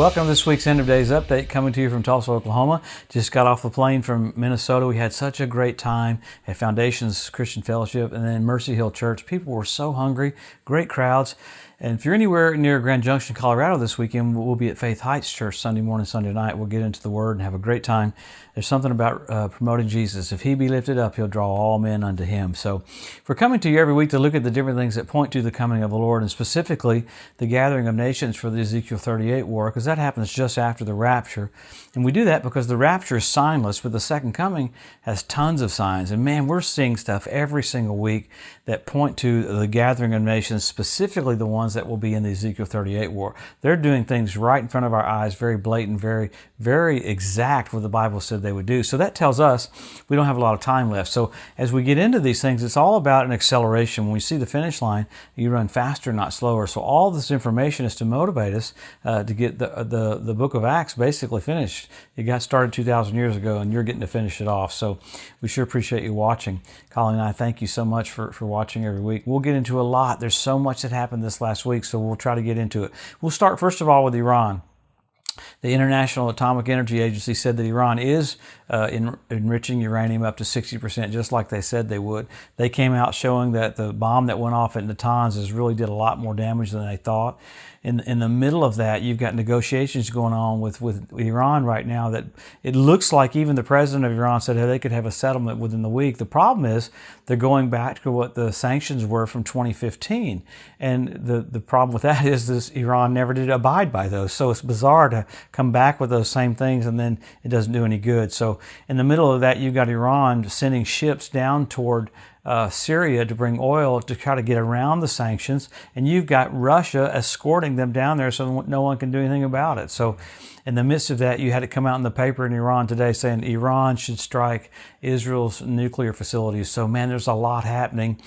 Welcome to this week's End of Days Update, coming to you from Tulsa, Oklahoma. Just got off the plane from Minnesota. We had such a great time at Foundations Christian Fellowship and then Mercy Hill Church. People were so hungry, great crowds. And if you're anywhere near Grand Junction, Colorado this weekend, we'll be at Faith Heights Church Sunday morning, Sunday night. We'll get into the Word and have a great time. There's something about promoting Jesus. If He be lifted up, He'll draw all men unto Him. So we're coming to you every week to look at the different things that point to the coming of the Lord, and specifically the gathering of nations for the Ezekiel 38 war, because that happens just after the rapture. And we do that because the rapture is signless, but the second coming has tons of signs. And man, we're seeing stuff every single week that point to the gathering of nations, specifically the ones that will be in the Ezekiel 38 war. They're doing things right in front of our eyes, very blatant, very exact what the Bible said they would do. So that tells us we don't have a lot of time left. So as we get into these things, it's all about an acceleration. When we see the finish line, you run faster, not slower. So all this information is to motivate us to get the book of Acts basically finished. It got started 2,000 years ago, and you're getting to finish it off. So we sure appreciate you watching. Colin and I thank you so much for watching every week. We'll get into a lot. There's so much that happened this last week, so we'll try to get into it. We'll start first of all with Iran. The International Atomic Energy Agency said that Iran is enriching uranium up to 60%, just like they said they would. They came out showing that the bomb that went off at Natanz really did a lot more damage than they thought. In the middle of that, you've got negotiations going on with Iran right now that it looks like even the president of Iran said they could have a settlement within the week. The problem is they're going back to what the sanctions were from 2015. And the problem with that is this Iran never did abide by those. So it's bizarre to come back with those same things and then it doesn't do any good. So in the middle of that, you've got Iran sending ships down toward Syria to bring oil to try to get around the sanctions, and you've got Russia escorting them down there so no one can do anything about it. So in the midst of that, you had it come out in the paper in Iran today saying Iran should strike Israel's nuclear facilities. So man, there's a lot happening.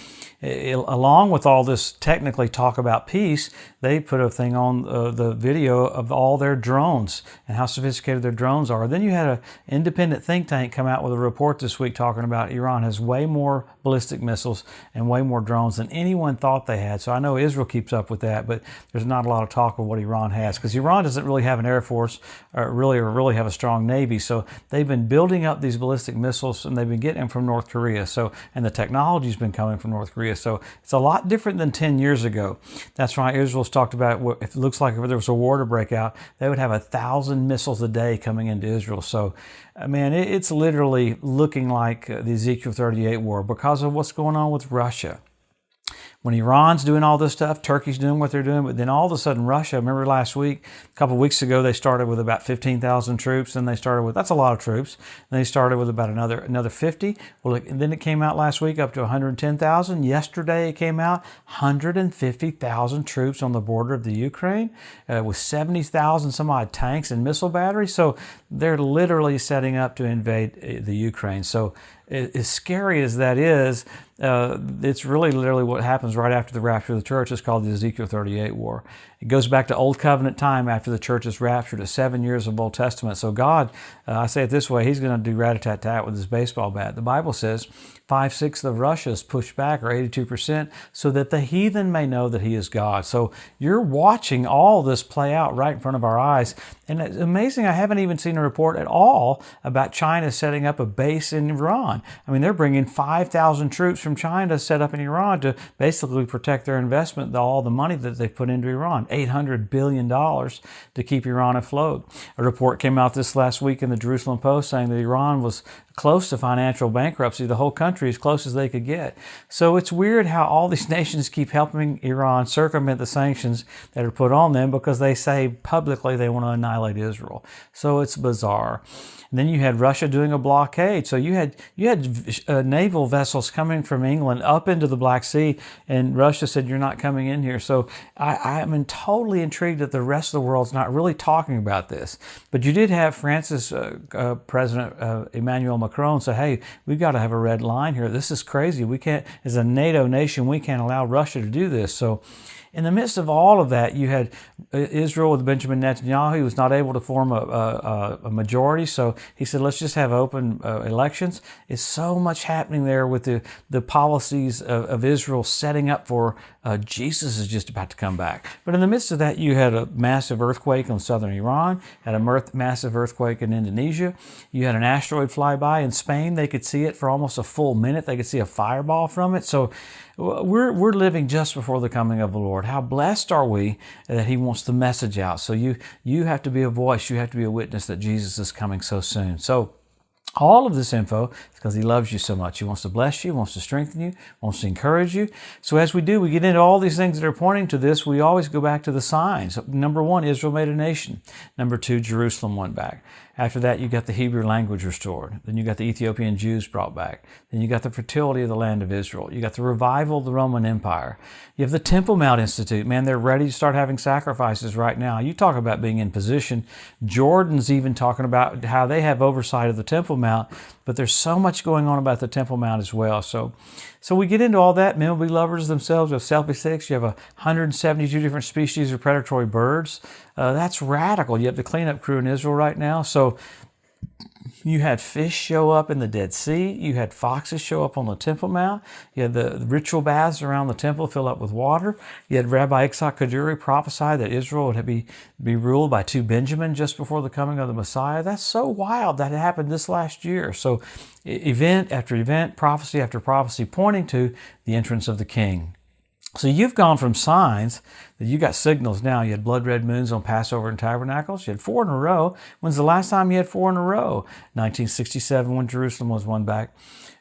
Along with all this technically talk about peace, they put a thing on the video of all their drones and how sophisticated their drones are. Then you had an independent think tank come out with a report this week talking about Iran has way more ballistic missiles and way more drones than anyone thought they had. So I know Israel keeps up with that, but there's not a lot of talk of what Iran has, because Iran doesn't really have an air force or really have a strong navy. So they've been building up these ballistic missiles, and they've been getting them from North Korea. So, and the technology's been coming from North Korea. So it's a lot different than 10 years ago. That's why Israel's talked about, if it looks like if there was a war to break out, they would have 1,000 missiles a day coming into Israel. So man, it's literally looking like the Ezekiel 38 war because of what's going on with Russia. When Iran's doing all this stuff, Turkey's doing what they're doing, but then all of a sudden Russia, remember last week, a couple of weeks ago, they started with about 15,000 troops, and they started with, that's a lot of troops, and they started with about another 50. Well, and then it came out last week up to 110,000. Yesterday it came out 150,000 troops on the border of the Ukraine with 70,000 some odd tanks and missile batteries. So they're literally setting up to invade the Ukraine. So as scary as that is, it's really literally what happens right after the rapture of the church. It's called the Ezekiel 38 war. It goes back to Old Covenant time after the church is raptured, to 7 years of Old Testament. So God, I say it this way, He's going to do rat-a-tat-tat with His baseball bat. The Bible says 5/6 of Russia is pushed back, or 82%, so that the heathen may know that He is God. So you're watching all this play out right in front of our eyes. And it's amazing, I haven't even seen a report at all about China setting up a base in Iran. I mean, they're bringing 5,000 troops from China set up in Iran to basically protect their investment, all the money that they put into Iran, $800 billion to keep Iran afloat. A report came out this last week in the Jerusalem Post saying that Iran was close to financial bankruptcy, the whole country as close as they could get. So it's weird how all these nations keep helping Iran circumvent the sanctions that are put on them because they say publicly they want to annihilate Israel. So it's bizarre. And then you had Russia doing a blockade. So you had naval vessels coming from England up into the Black Sea, and Russia said, you're not coming in here. So I'm totally intrigued that the rest of the world's not really talking about this. But you did have France's President Emmanuel Macron say, hey, we've got to have a red line here. This is crazy. We can't, as a NATO nation, we can't allow Russia to do this. So in the midst of all of that, you had Israel with Benjamin Netanyahu. He was not able to form a majority, so he said, let's just have open elections. It's so much happening there with the policies of Israel setting up for Jesus is just about to come back. But in the midst of that, you had a massive earthquake in southern Iran, had a massive earthquake in Indonesia. You had an asteroid fly by in Spain. They could see it for almost a full minute. They could see a fireball from it. So we're living just before the coming of the Lord. How blessed are we that He wants the message out. So you have to be a voice. You have to be a witness that Jesus is coming so soon. So all of this info is because He loves you so much. He wants to bless you, wants to strengthen you, wants to encourage you. So as we get into all these things that are pointing to this, we always go back to the signs. Number 1, Israel made a nation. Number 2, Jerusalem went back. After that, you got the Hebrew language restored. Then you got the Ethiopian Jews brought back. Then you got the fertility of the land of Israel. You got the revival of the Roman Empire. You have the Temple Mount Institute. Man, they're ready to start having sacrifices right now. You talk about being in position. Jordan's even talking about how they have oversight of the Temple Mount, but there's so much going on about the Temple Mount as well. So we get into all that. Men will be lovers themselves. You have selfie sticks. You have 172 different species of predatory birds. That's radical. You have the cleanup crew in Israel right now. So you had fish show up in the Dead Sea. You had foxes show up on the Temple Mount. You had the ritual baths around the temple fill up with water. You had Rabbi Yitzhak Kaduri prophesy that Israel would be ruled by 2 Benjamin just before the coming of the Messiah. That's so wild that it happened this last year. So event after event, prophecy after prophecy, pointing to the entrance of the King. So you've gone from signs that you got signals now. You had blood red moons on Passover and Tabernacles. You had 4 in a row. When's the last time you had 4 in a row? 1967 when Jerusalem was won back.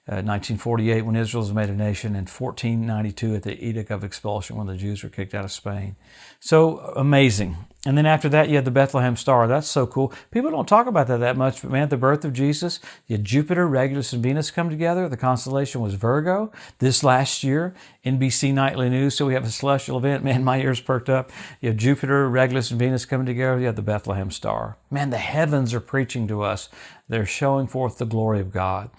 1948 when Israel was made a nation, and 1492 at the Edict of Expulsion when the Jews were kicked out of Spain. So amazing. And then after that, you had the Bethlehem Star. That's so cool. People don't talk about that much, but man, at the birth of Jesus, you had Jupiter, Regulus, and Venus come together. The constellation was Virgo. This last year, NBC Nightly News, so we have a celestial event. Man, my ears perked up. You have Jupiter, Regulus, and Venus coming together. You have the Bethlehem Star. Man, the heavens are preaching to us. They're showing forth the glory of God.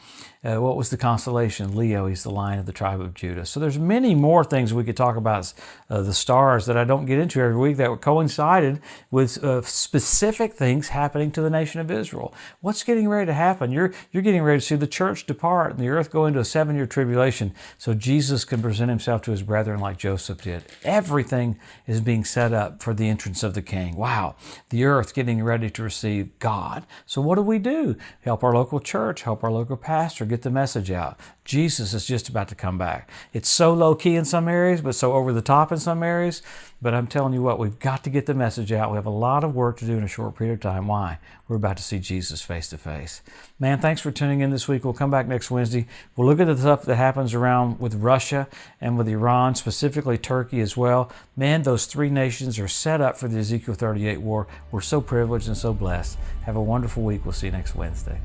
What was the constellation? Leo. He's the Lion of the tribe of Judah. So there's many more things we could talk about, the stars that I don't get into every week, that were coincided with specific things happening to the nation of Israel. What's getting ready to happen? You're getting ready to see the church depart and the earth go into a 7-year tribulation so Jesus can present Himself to His brethren like Joseph did. Everything is being set up for the entrance of the King. Wow. The earth getting ready to receive God. So what do? Help our local church, help our local pastor, get the message out. Jesus is just about to come back. It's so low-key in some areas, but so over the top in some areas. But I'm telling you what, we've got to get the message out. We have a lot of work to do in a short period of time. Why? We're about to see Jesus face to face. Man, thanks for tuning in this week. We'll come back next Wednesday. We'll look at the stuff that happens around with Russia and with Iran, specifically Turkey as well. Man, those 3 nations are set up for the Ezekiel 38 war. We're so privileged and so blessed. Have a wonderful week. We'll see you next Wednesday.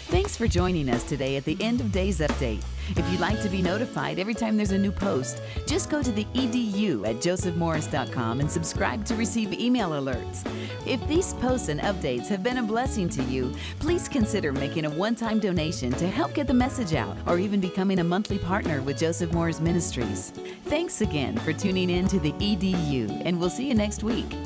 Thanks for joining us today at the End of Days Update. If you'd like to be notified every time there's a new post, just go to the EDU at josephmorris.com and subscribe to receive email alerts. If these posts and updates have been a blessing to you, please consider making a one-time donation to help get the message out, or even becoming a monthly partner with Joseph Morris Ministries. Thanks again for tuning in to the EDU, and we'll see you next week.